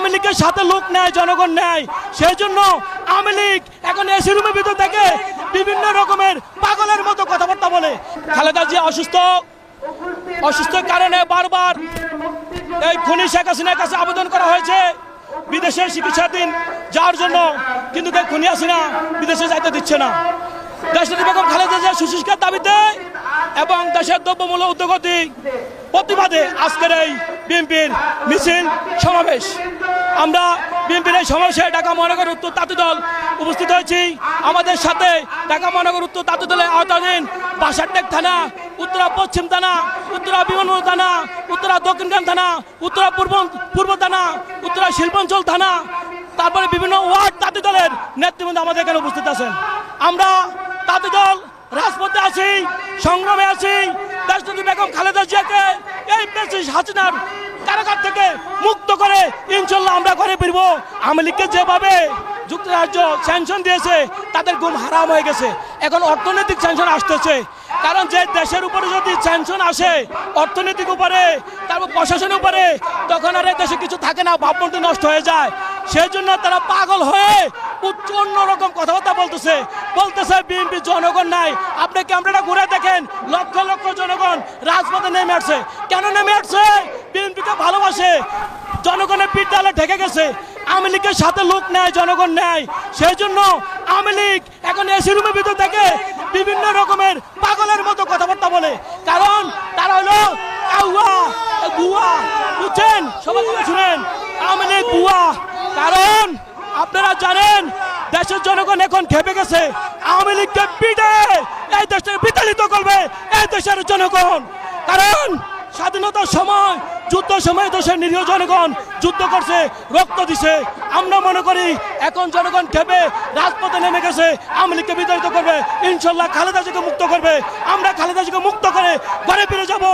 আওয়ামী লীগের সাথে লোক নেয়, জনগণ নেয়। সেই জন্য আওয়ামী লীগ এখন এসি রুমের ভিতর থেকে বিভিন্ন রকমের পাগলের মতো কথাবার্তা বলে। খালেদা জিয়া অসুস্থের কারণে বারবার এই খুনি শেখ হাসিনার কাছে আবেদন করা হয়েছে বিদেশের চিকিৎসাধীন যার জন্য, কিন্তু খুনি হাসিনা বিদেশে যাইতে দিচ্ছে না। দেশনেত্রী বেগম খালেদা জিয়া সুচিকিৎসার দাবিতে এবং দেশের দ্রব্যমূল্য ঊর্ধ্বগতি প্রতিবাদে আজকের এই বিএনপির মিছিল সমাবেশ। আমরা বিএনপির এই সমাবেশে ঢাকা মহানগর উত্তর তাঁতি দল উপস্থিত হয়েছি। আমাদের সাথে ঢাকা মহানগর উত্তর তাঁতি দলের আওতাধীন বাসারটেক থানা, উত্তরা পশ্চিম থানা, উত্তরা বিমানবন্দর থানা, উত্তরা দক্ষিণখান থানা, উত্তরা পূর্ব থানা, উত্তরা শিল্পাঞ্চল থানা, তারপরে বিভিন্ন ওয়ার্ড তাঁতি দলের নেতৃবৃন্দ আমাদের এখানে উপস্থিত আছেন। আমরা তাঁতি দল রাজপথে আছি, সংগ্রামে আছি। দেশনেত্রী বেগম খালেদা জিয়াকে এই ফ্যাসিস্ট হাসিনার কারাগার থেকে মুক্ত করে ইনশাল্লাহ আমরা ঘরে ফিরবো। আওয়ামী লীগকে যেভাবে যুক্তরাজ্য স্যাংশন দিয়েছে তাদের ঘুম হারাম হয়ে গেছে। এখন অর্থনৈতিক স্যাংশন আসতেছে, কারণ যে দেশের উপরে যদি স্যাংশন আসে অর্থনৈতিক উপরে, তারপর প্রশাসনের উপরে, তখন আর এই দেশে কিছু থাকে না, ভাবমূর্তি নষ্ট হয়ে যায়। সেই জন্য তারা পাগল হয়ে অন্যরকম কথাবার্তা বলতেছে বিএনপি জনগণ নাই। আপনি ক্যামেরাটা ঘুরে দেখেন, লক্ষ লক্ষ জনগণ রাজপথে নেমে আসছে। কেন নেমে আসছে? বিএনপিকে ভালোবাসে, জনগণের পিঠ ডালে ঠেকে গেছে। আওয়ামী লীগের সাথে লোক নেয়, জনগণ নেয়। সেই জন্য আওয়ামী লীগ এখন এসি রুমের ভিতর থেকে বিভিন্ন রকমের পাগলের মতো কথাবার্তা বলে, কারণ তারা হলো বুয়া। বুঝছেন? সবাই শুনেন, আওয়ামী লীগ বুয়া। কারণ আপনারা জানেন দেশের জনগণ এখন খেপে গেছে। আওয়ামী লীগকে পিটে এই দেশটাকে বিতাড়িত করবে এই দেশের জনগণ। কারণ স্বাধীনতার সময়, যুদ্ধ সময় দেশের নিরীহ জনগণ যুদ্ধ করছে, রক্ত দিছে। আমরা মনে করি এখন জনগণ খেপে রাজপথে নেমে গেছে, আওয়ামী লীগকে বিতাড়িত করবে। ইনশাল্লাহ খালেদা জিয়াকে মুক্ত করবে। আমরা খালেদা জিয়াকে মুক্ত করে ঘরে ফিরে যাবো।